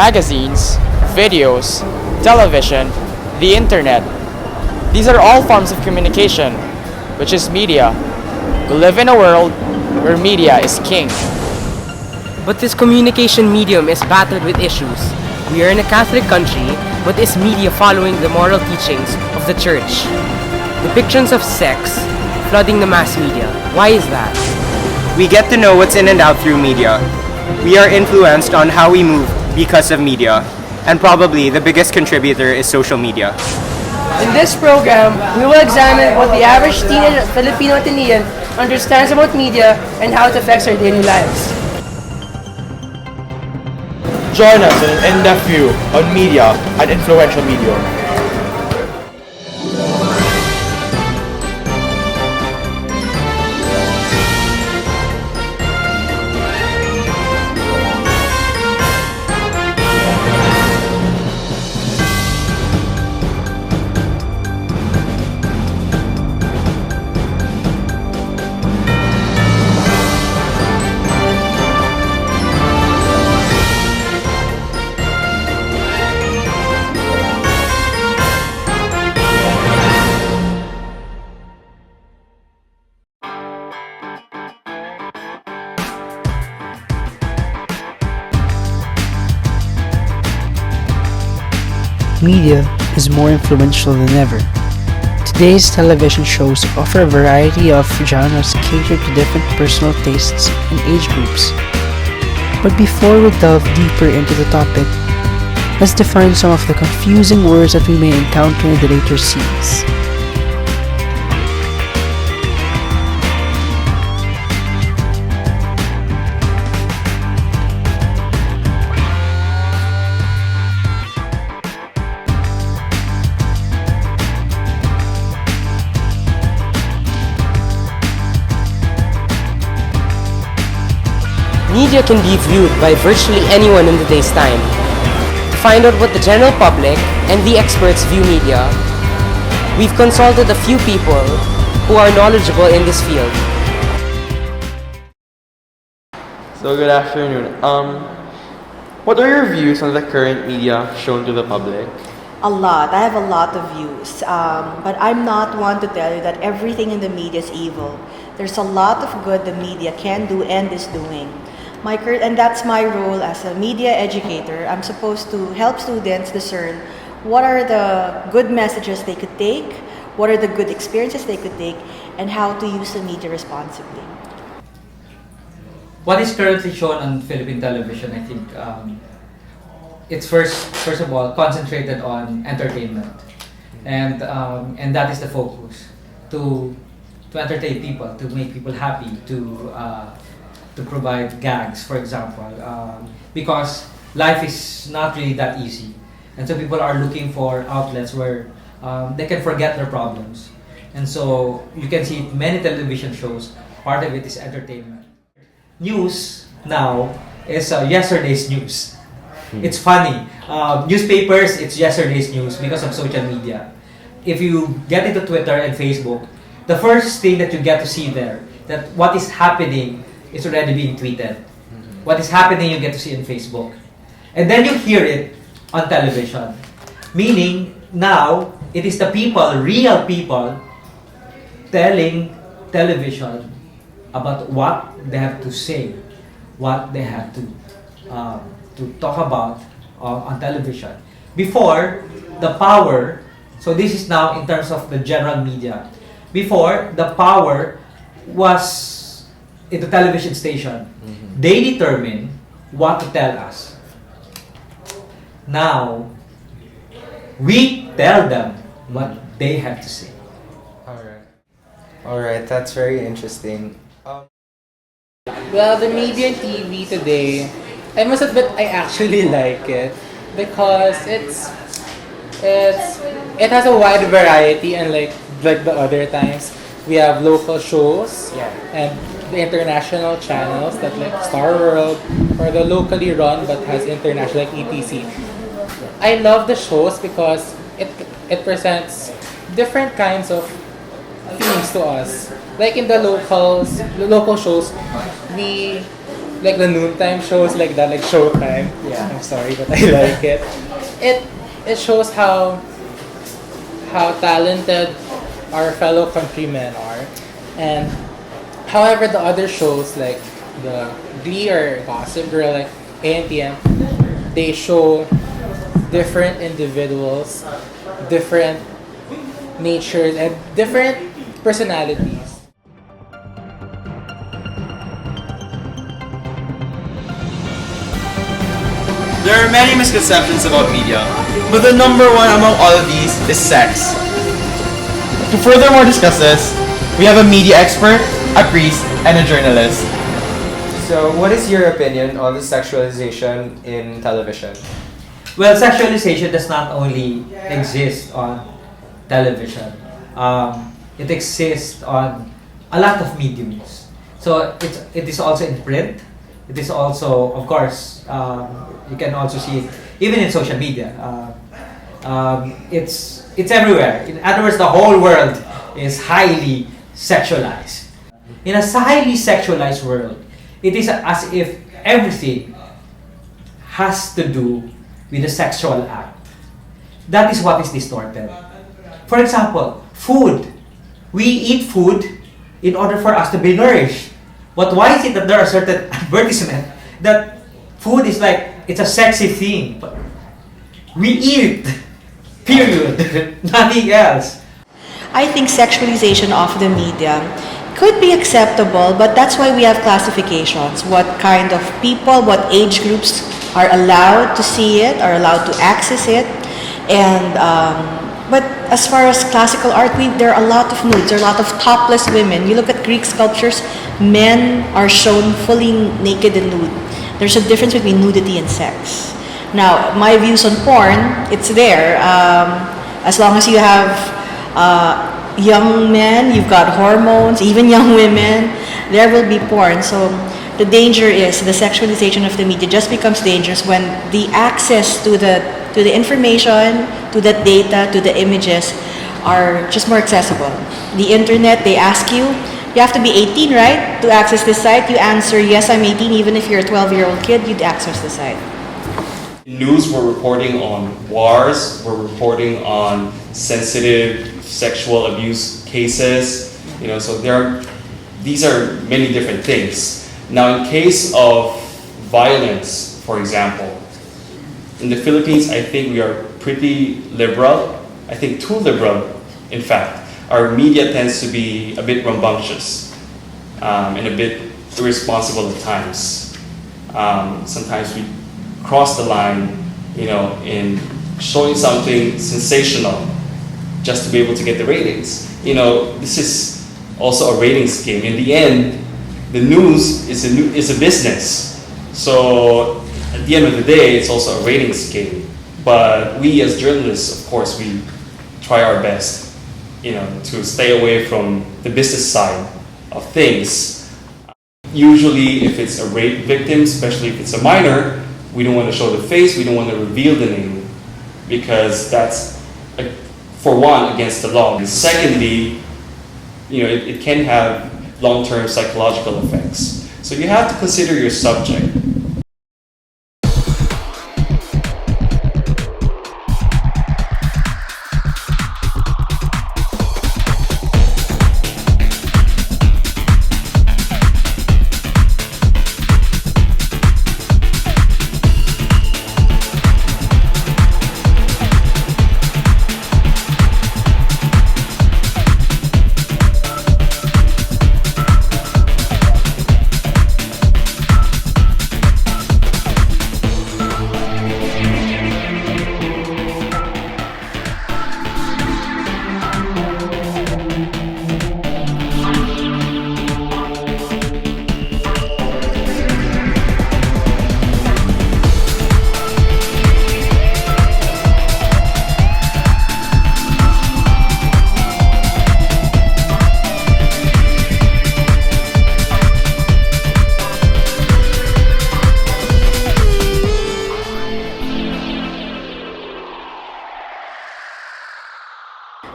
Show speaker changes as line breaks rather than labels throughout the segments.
magazines, videos, television, the internet. These are all forms of communication, which is media. We live in a world where media is king.
But this communication medium is battered with issues. We are in a Catholic country, but is media following the moral teachings of the Church? Depictions of sex flooding the mass media. Why is that?
We get to know what's in and out through media. We are influenced on how we move because of media. And probably the biggest contributor is social media.
In this program, we will examine what the average teenage Filipino Atenean understands about media and how it affects their daily lives.
Join us in an in-depth view on media and influential media.
Media is more influential than ever. Today's television shows offer a variety of genres catered to different personal tastes and age groups. But before we delve deeper into the topic, let's define some of the confusing words that we may encounter in the later scenes.
Media can be viewed by virtually anyone in today's time. To find out what the general public and the experts view media, we've consulted a few people who are knowledgeable in this field.
So good afternoon. What are your views on the current media shown to the public?
A lot. I have a lot of views. But I'm not one to tell you that everything in the media is evil. There's a lot of good the media can do and is doing. And that's my role as a media educator. I'm supposed to help students discern what are the good messages they could take, what are the good experiences they could take, and how to use the media responsibly.
What is currently shown on Philippine television, I think, it's first of all concentrated on entertainment, and that is the focus to entertain people, to make people happy, to provide gags, for example, because life is not really that easy, and so people are looking for outlets where they can forget their problems, and so you can see many television shows. Part of it is entertainment. News now is yesterday's news. It's funny. Newspapers, it's yesterday's news because of social media. If you get into Twitter and Facebook, the first thing that you get to see there, that what is happening is already being tweeted. What is happening you get to see on Facebook. And then you hear it on television. Meaning, now, it is the people, real people, telling television about what they have to say, what they have to talk about on television. Before, the power, so this is now in terms of the general media. Before, the power was in the television station. They determine what to tell us. Now, we tell them what they have to say.
Alright, that's very interesting.
Well, the media and TV today, I must admit I actually like it because it has a wide variety, and like the other times we have local shows and the international channels that like Star World, or the locally run but has international like ETC. I love the shows because it presents different kinds of themes to us. Like in the local shows, we like the noontime shows like that, like Showtime.
Yeah.
I'm sorry, but I like it. It shows how talented our fellow countrymen are, and however the other shows like the Glee or Gossip Girl, like ANTM, they show different individuals, different natures, and different personalities.
There are many misconceptions about media, but the number one among all of these is sex. To furthermore discuss this, we have a media expert, a priest, and a journalist.
So, what is your opinion on the sexualization in television?
Well, sexualization does not only exist on television. It exists on a lot of mediums. So it is also in print. It is also, of course, you can also see it even in social media. It's everywhere. In other words, the whole world is highly sexualized. In a highly sexualized world, it is as if everything has to do with the sexual act. That is what is distorted. For example, food. We eat food in order for us to be nourished. But why is it that there are certain advertisements that food is like, it's a sexy thing? But we eat it. Period. Nothing else.
I think sexualization of the media could be acceptable, but that's why we have classifications. What kind of people, what age groups are allowed to see it, are allowed to access it. And but as far as classical art, there are a lot of nudes, there are a lot of topless women. You look at Greek sculptures, men are shown fully naked and nude. There's a difference between nudity and sex. Now, my views on porn, it's there. As long as you have young men, you've got hormones, even young women, there will be porn. So the danger is the sexualization of the media just becomes dangerous when the access to the information, to the data, to the images are just more accessible. The internet, they ask you have to be 18, right, to access this site. You answer, yes, I'm 18, even if you're a 12-year-old kid, you'd access the site.
News, we're reporting on wars, we're reporting on sensitive sexual abuse cases, so these are many different things. Now, in case of violence, for example, in the Philippines, I think we are pretty liberal. I think too liberal, in fact. Our media tends to be a bit rambunctious and a bit irresponsible at times. Sometimes we cross the line, in showing something sensational just to be able to get the ratings. This is also a ratings game. In the end, the news is a business. So at the end of the day, it's also a ratings game. But we as journalists, of course, we try our best, to stay away from the business side of things. Usually, if it's a rape victim, especially if it's a minor, we don't want to show the face, we don't want to reveal the name, because that's, for one, against the law. And secondly, it can have long-term psychological effects. So you have to consider your subject.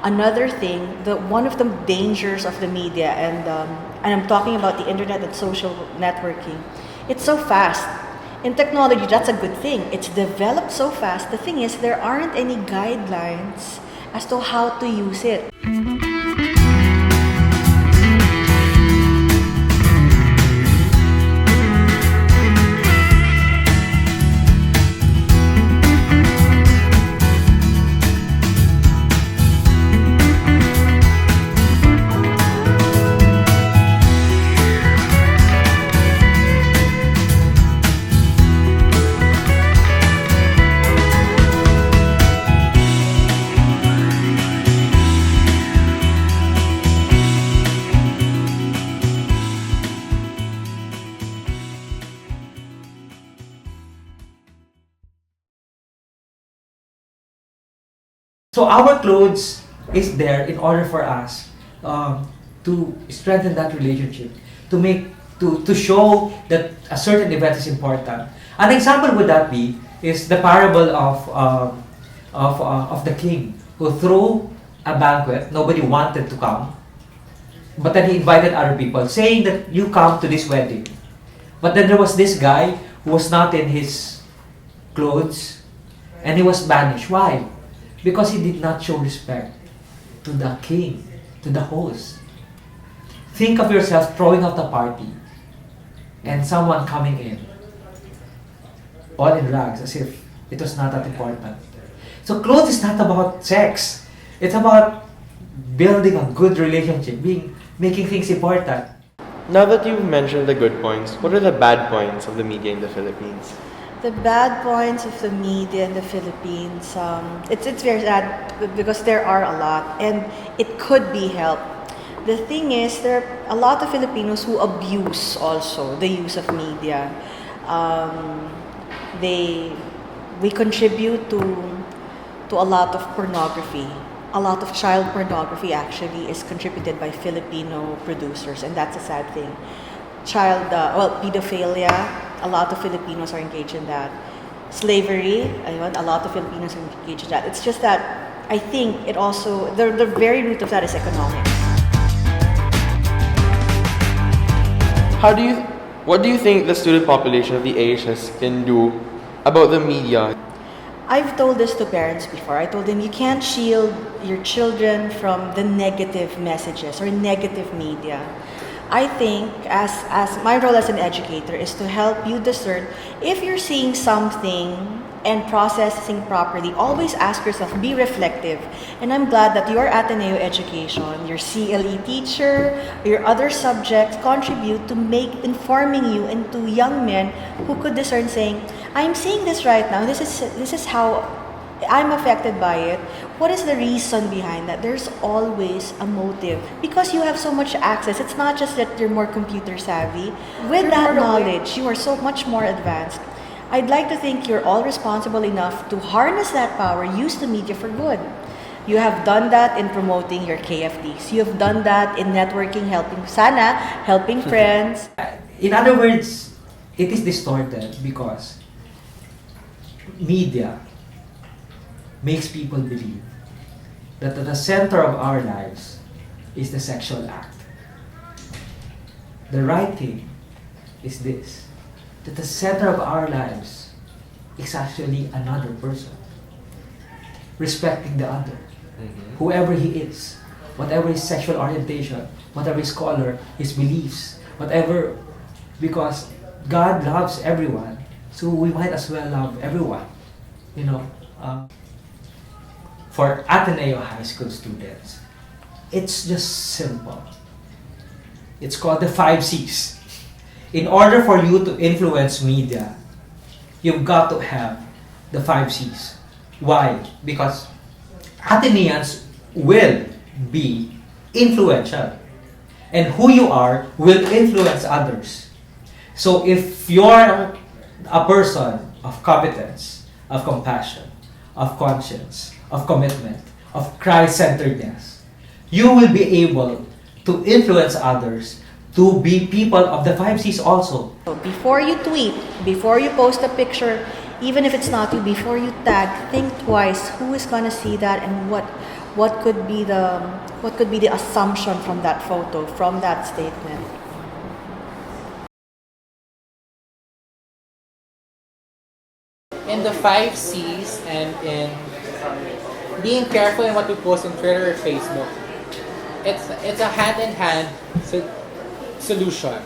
Another thing, one of the dangers of the media, and I'm talking about the internet and social networking, It's so fast. In technology, that's a good thing. It's developed so fast. The thing is, there aren't any guidelines as to how to use it.
So our clothes is there in order for us to strengthen that relationship, to show that a certain event is important. An example would that be is the parable of the king who threw a banquet. Nobody wanted to come, but then he invited other people, saying that you come to this wedding. But then there was this guy who was not in his clothes, and he was banished. Why? Because he did not show respect to the king, to the host. Think of yourself throwing out a party and someone coming in all in rags as if it was not that important. So clothes is not about sex. It's about building a good relationship, making things important.
Now that you've mentioned the good points, what are the bad points of the media in the Philippines?
The bad points of the media in the Philippines, it's very sad because there are a lot and it could be helped. The thing is, there are a lot of Filipinos who abuse also the use of media. We contribute to a lot of pornography. A lot of child pornography actually is contributed by Filipino producers, and that's a sad thing. Pedophilia, a lot of Filipinos are engaged in that. Slavery, a lot of Filipinos are engaged in that. It's just that I think it also, the very root of that is economics.
What do you think the student population of the AHS can do about the media?
I've told this to parents before. I told them you can't shield your children from the negative messages or negative media. I think as my role as an educator is to help you discern if you're seeing something and processing properly. Always ask yourself, be reflective. And I'm glad that your Ateneo education, your CLE teacher, your other subjects contribute to informing you into young men who could discern saying, I'm seeing this right now. This is how I'm affected by it. What is the reason behind that? There's always a motive. Because you have so much access, it's not just that you're more computer savvy. With that knowledge, you are so much more advanced. I'd like to think you're all responsible enough to harness that power, use the media for good. You have done that in promoting your KFDs. You have done that in networking, helping friends.
In other words, it is distorted because media makes people believe that at the center of our lives is the sexual act. The right thing is this, that the center of our lives is actually another person. Respecting the other, whoever he is, whatever his sexual orientation, whatever his color, his beliefs, whatever, because God loves everyone, so we might as well love everyone, For Ateneo High School students, it's just simple. It's called the 5 C's. In order for you to influence media, you've got to have the 5 C's. Why? Because Ateneans will be influential. And who you are will influence others. So if you're a person of competence, of compassion, of conscience, of commitment, of Christ-centeredness, you will be able to influence others to be people of the 5 C's also.
Before you tweet, before you post a picture, even if it's not you, before you tag, think twice who is gonna see that and what could be the assumption from that photo, from that statement.
in the 5 C's and in being careful in what we post on Twitter or Facebook, it's a hand-in-hand solution.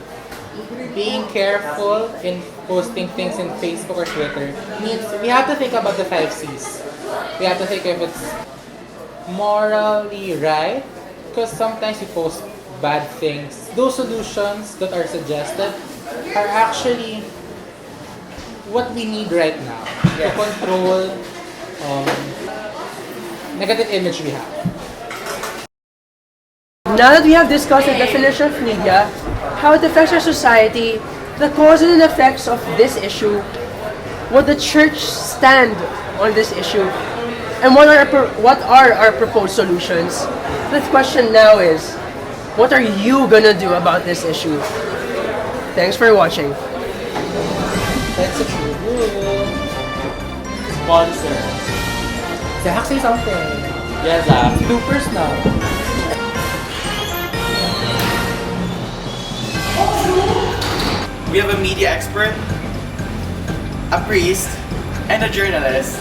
Being careful in posting things in Facebook or Twitter means we have to think about the 5 C's. We have to think if it's morally right, because sometimes we post bad things. Those solutions that are suggested are actually what we need right now to control negative image we have.
Now that we have discussed the definition of media, how it affects our society, the causes and effects of this issue, what the church stand on this issue, and what are our proposed solutions, the question now is, what are you gonna do about this issue? Thanks for watching.
That's a true rule.
Sponsor.
Zach, say something.
Yes, Zach.
Bloopers now.
We have a media expert, a priest, and a journalist.